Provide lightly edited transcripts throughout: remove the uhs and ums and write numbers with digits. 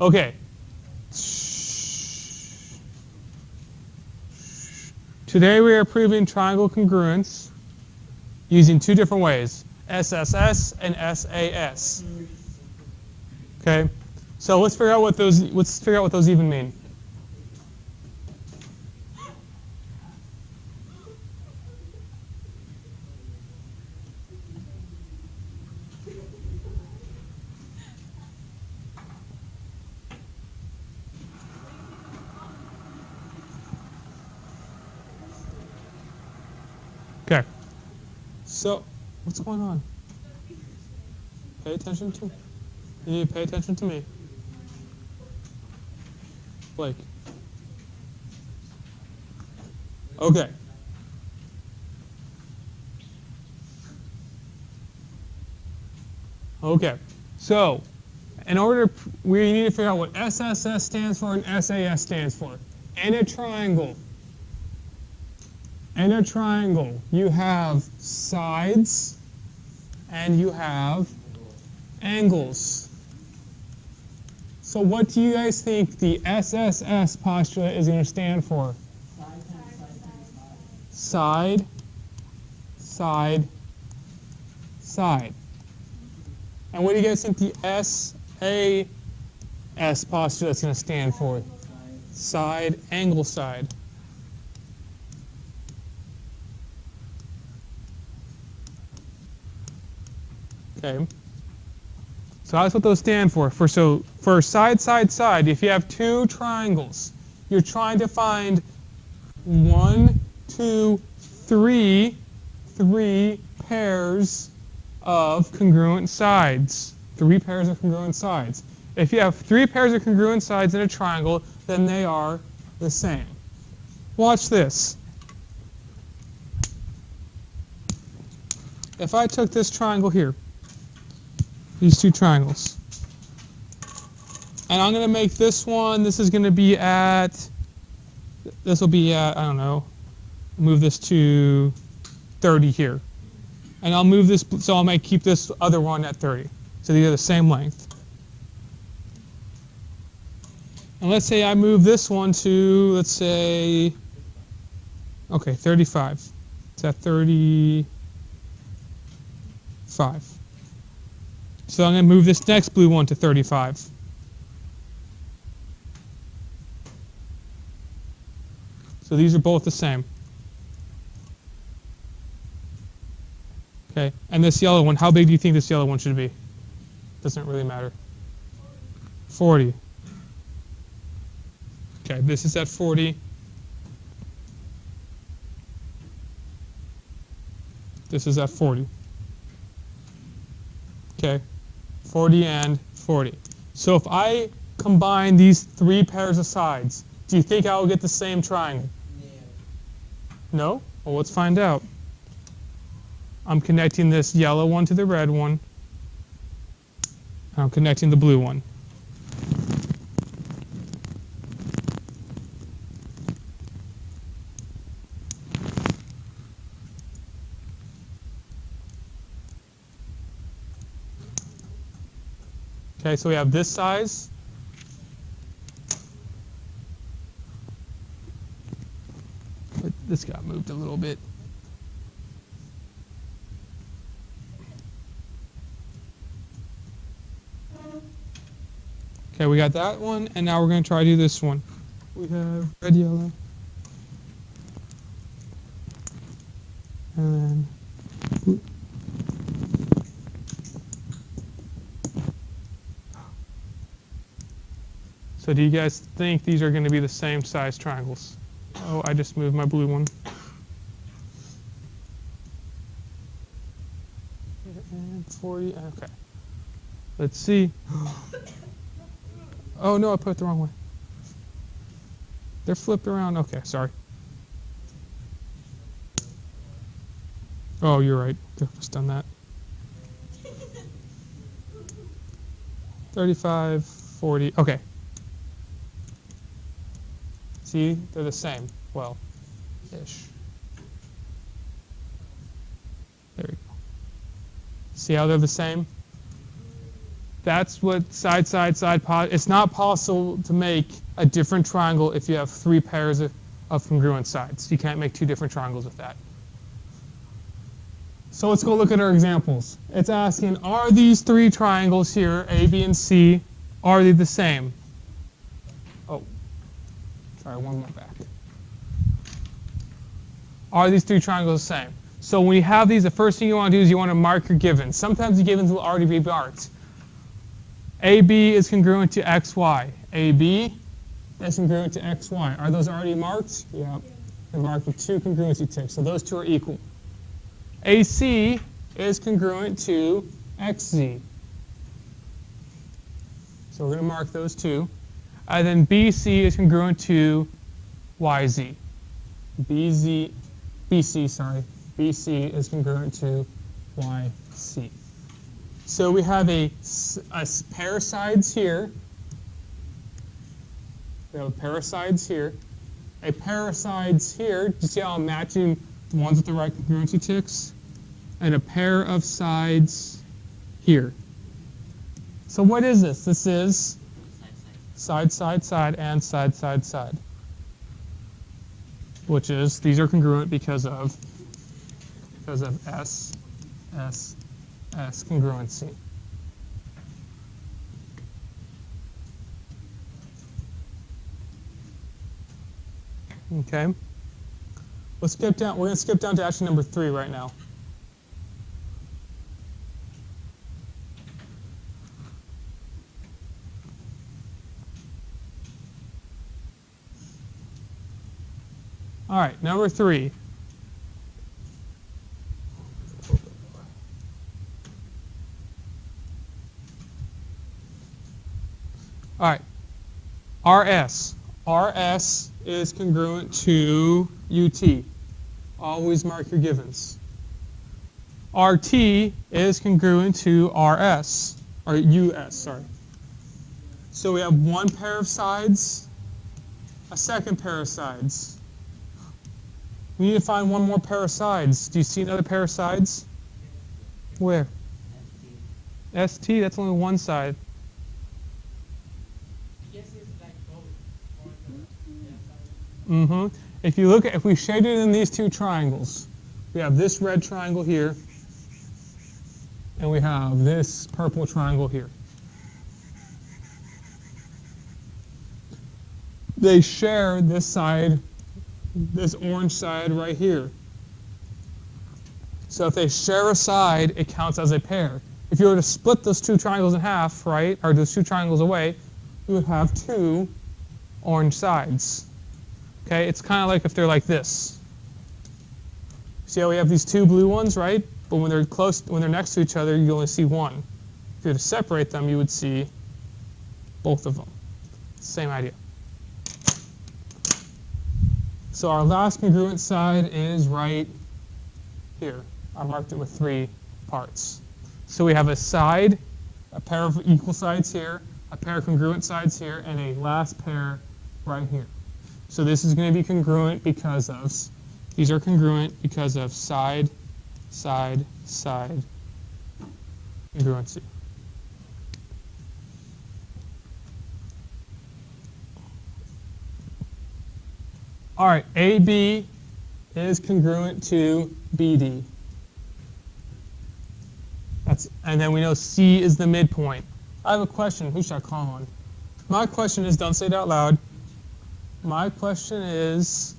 Okay. Today we are proving triangle congruence using two different ways, SSS and SAS. Okay. So let's figure out what those even mean. Okay. So, what's going on? Pay attention to me. You need to pay attention to me. Blake. Okay. Okay. So, we need to figure out what SSS stands for and SAS stands for. In a triangle, you have sides and you have angles. So what do you guys think the SSS postulate is going to stand for? Side, side, side. And what do you guys think the SAS postulate is going to stand for? Side, angle, side. Okay. So that's what those stand for. For side, side, side, if you have two triangles, you're trying to find 1, 2, 3 pairs of congruent sides. 3 pairs of congruent sides. If you have 3 pairs of congruent sides in a triangle, then they are the same. Watch this. If I took this triangle here, these two triangles, and I'm going to make this one, this will be at, I don't know, move this to 30 here. And I'll move this, so I might keep this other one at 30. So these are the same length. And let's say I move this one to, let's say, okay, 35. It's at 35. So I'm going to move this next blue one to 35. So these are both the same. Okay, and this yellow one, how big do you think this yellow one should be? Doesn't really matter. 40. Okay, this is at 40. This is at 40. Okay, 40 and 40. So if I combine these 3 pairs of sides, do you think I will get the same triangle? No? Well, let's find out. I'm connecting this yellow one to the red one. I'm connecting the blue one. Okay, so we have this size. This got moved a little bit. Okay, we got that one, and now we're going to try to do this one. We have red, yellow, and then so do you guys think these are going to be the same size triangles? Oh, I just moved my blue one. And 40, okay. Let's see. Oh no, I put it the wrong way. They're flipped around. Okay, sorry. Oh, you're right. I've just done that. 35, 40. Okay. See, they're the same. Well, ish. There we go. See how they're the same? That's what side, side, side. It's not possible to make a different triangle if you have 3 pairs of congruent sides. You can't make 2 different triangles with that. So let's go look at our examples. It's asking, are these 3 triangles here, A, B, and C, are they the same? Oh, sorry, one more back. Are these 3 triangles the same? So when you have these, the first thing you want to do is you want to mark your givens. Sometimes the givens will already be marked. AB is congruent to XY. AB is congruent to XY. Are those already marked? Yeah. They're marked with 2 congruency ticks. So those 2 are equal. AC is congruent to XZ. So we're going to mark those 2. And then BC is congruent to YZ. BC is congruent to YC. So we have a pair of sides here. We have a pair of sides here. A pair of sides here. Do you see how I'm matching the ones with the right congruency ticks? And a pair of sides here. So what is this? This is side, side, side, and side, side, side. Which is, these are congruent because of SSS congruency. Okay. Let's skip down. We're going to skip down to action number 3 right now. All right, number 3. All right, RS. RS is congruent to UT. Always mark your givens. RT is congruent to RS, or US, sorry. So we have 1 pair of sides, a second pair of sides. We need to find 1 more pair of sides. Do you see another pair of sides? Where? ST, that's only 1 side. If you look at, if we shaded in these 2 triangles, we have this red triangle here, and we have this purple triangle here. They share this side, this orange side right here. So if they share a side, it counts as a pair. If you were to split those 2 triangles in half, right, or those 2 triangles away, you would have 2 orange sides. Okay, it's kind of like if they're like this. See how we have these 2 blue ones, right? But when they're close, when they're next to each other, you only see 1. If you were to separate them, you would see both of them. Same idea. So our last congruent side is right here. I marked it with 3 parts. So we have a side, a pair of equal sides here, a pair of congruent sides here, and a last pair right here. So this is going to be congruent because of, these are congruent because of side, side, side congruency. All right, AB is congruent to BD. And then we know C is the midpoint. I have a question. Who should I call on? My question is, don't say it out loud. My question is,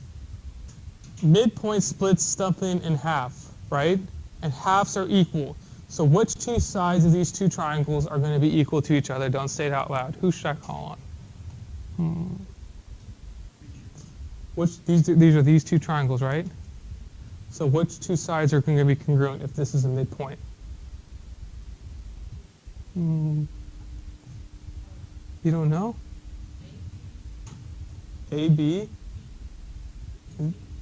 midpoint splits something in half, right? And halves are equal. So which 2 sides of these 2 triangles are going to be equal to each other? Don't say it out loud. Who should I call on? These are these 2 triangles, right? So which 2 sides are going to be congruent if this is a midpoint? You don't know? AB.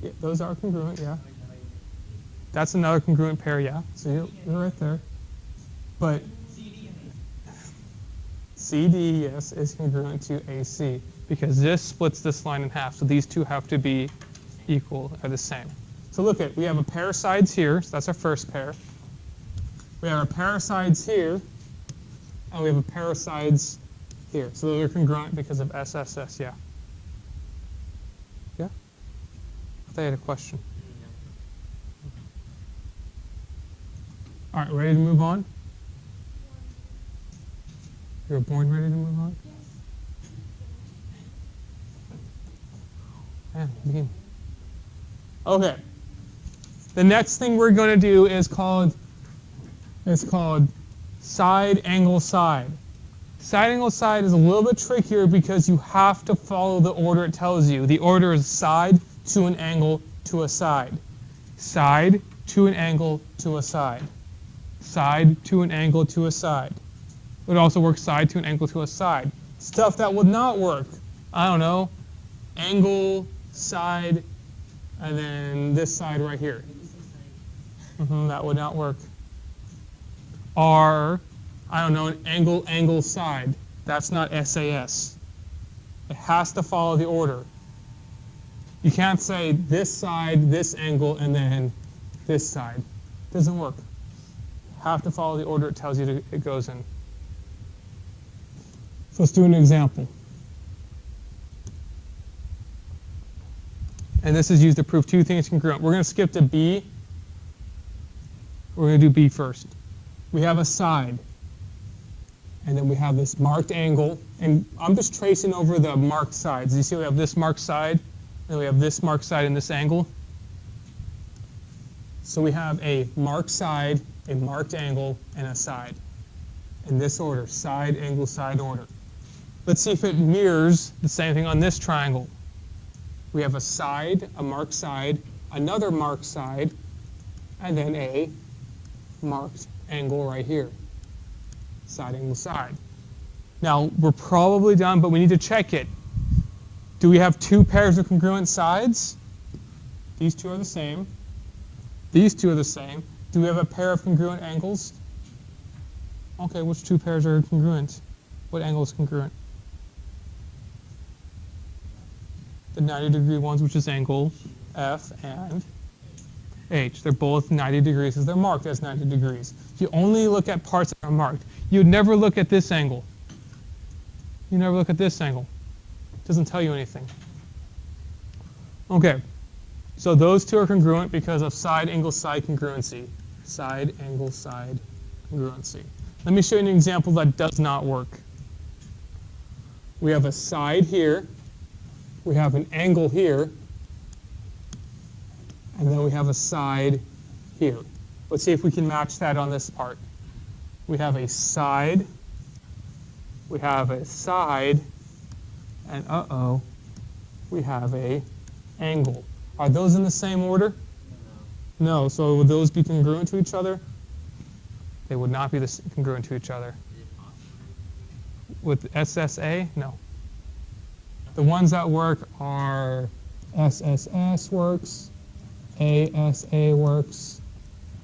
Yeah, those are congruent, yeah. That's another congruent pair, yeah. So you're right there. But CD, yes, is congruent to AC because this splits this line in half. So these 2 have to be equal or the same. So look at, we have a pair of sides here. So that's our first pair. We have a pair of sides here. and we have a pair of sides here. So those are congruent because of SSS, yeah. Yeah? I thought you had a question. All right, ready to move on? You're born ready to move on? Yeah, begin. Okay. The next thing we're going to do is called side angle side. Side angle side is a little bit trickier because you have to follow the order it tells you. The order is side to an angle to a side. Side to an angle to a side. Side to an angle to a side. It would also work side to an angle to a side. Stuff that would not work, I don't know, angle, side, and then this side right here. That would not work. Or, I don't know, an angle, angle, side. That's not SAS. It has to follow the order. You can't say this side, this angle, and then this side. It doesn't work. You have to follow the order it tells you it goes in. So let's do an example. And this is used to prove two things congruent. We're going to skip to B. We're going to do B first. We have a side. And then we have this marked angle. And I'm just tracing over the marked sides. You see we have this marked side, and we have this marked side and this angle. So we have a marked side, a marked angle, and a side. In this order, side, angle, side order. Let's see if it mirrors the same thing on this triangle. We have a side, a marked side, another marked side, and then a marked angle right here. Side, angle, side. Now, we're probably done, but we need to check it. Do we have two pairs of congruent sides? These two are the same. These two are the same. Do we have a pair of congruent angles? Okay, which two pairs are congruent? What angle is congruent? The 90-degree ones, which is angle F and H. They're both 90 degrees because they're marked as 90 degrees. If you only look at parts that are marked, you'd never look at this angle. You never look at this angle. It doesn't tell you anything. Okay, so those two are congruent because of side, angle, side congruency. Side, angle, side congruency. Let me show you an example that does not work. We have a side here. We have an angle here. And then we have a side here. Let's see if we can match that on this part. We have a side. We have a side. And uh-oh, we have a angle. Are those in the same order? No. So would those be congruent to each other? They would not be congruent to each other. With SSA? No. The ones that work are SSS works, ASA works,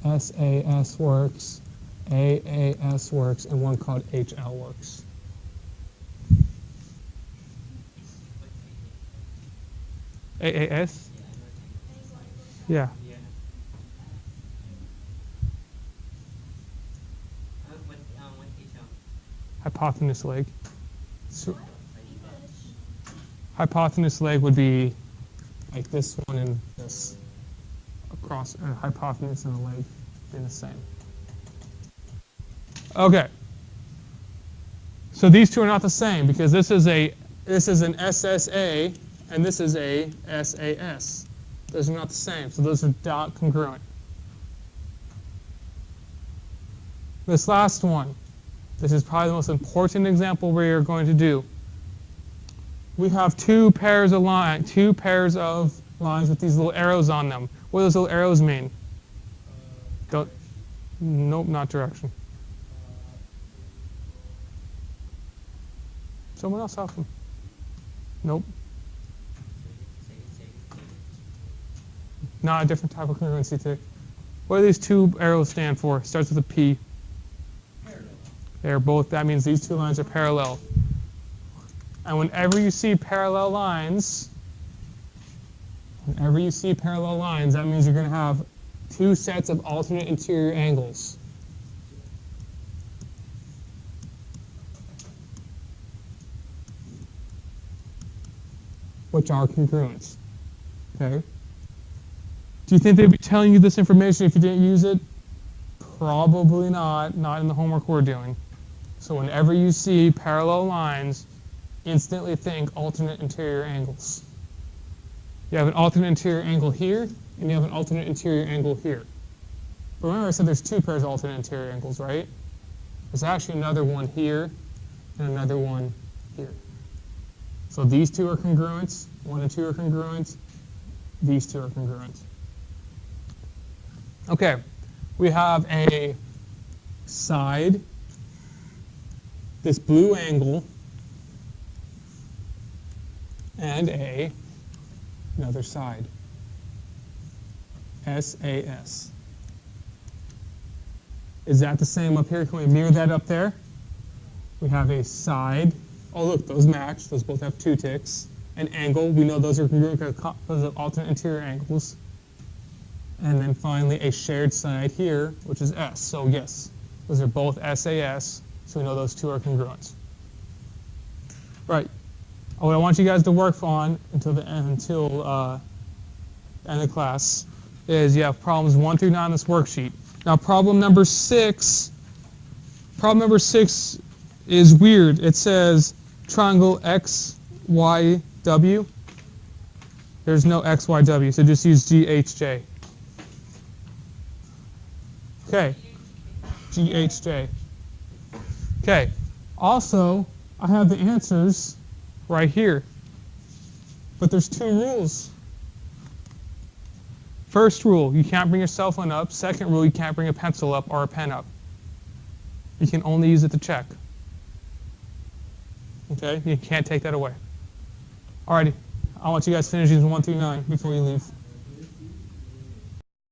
SAS works, AAS works, and one called HL works. AAS? Yeah. Hypotenuse leg. So, hypotenuse leg would be like this one and this. Across a hypotenuse and a leg being the same. Okay. So these two are not the same because this is an SSA and this is a SAS. Those are not the same, so those are not congruent. This last one, this is probably the most important example we are going to do. We have two pairs of lines with these little arrows on them. What do those little arrows mean? Nope, not direction. Someone else help them. Nope. Not a different type of congruency tick. What do these two arrows stand for? Starts with a P. Parallel. They're both, that means these two lines are parallel. And whenever you see parallel lines, that means you're going to have two sets of alternate interior angles. which are congruent. Okay? Do you think they'd be telling you this information if you didn't use it? Probably not. Not in the homework we're doing. So whenever you see parallel lines, instantly think alternate interior angles. You have an alternate interior angle here, and you have an alternate interior angle here. But remember I said there's two pairs of alternate interior angles, right? There's actually another one here, and another one here. So these two are congruent, 1 and 2 are congruent, these two are congruent. Okay, we have a side, this blue angle, and another side, SAS. Is that the same up here? Can we mirror that up there? We have a side. Oh, look, those match. Those both have 2 ticks. An angle. We know those are congruent because of alternate interior angles. And then finally, a shared side here, which is S. So yes, those are both SAS. So we know those 2 are congruent. Right. What I want you guys to work on until the end of the class is you have problems 1 through 9 on this worksheet. Now problem number 6 is weird. It says triangle XYW. There's no XYW, so just use GHJ. Okay, GHJ. Okay, also I have the answers right here, but there's 2 rules. First rule, you can't bring your cell phone up. Second rule, you can't bring a pencil up or a pen up. You can only use it to check. Okay, you can't take that away. Alrighty, I want you guys to finish these 1 through 9 before you leave.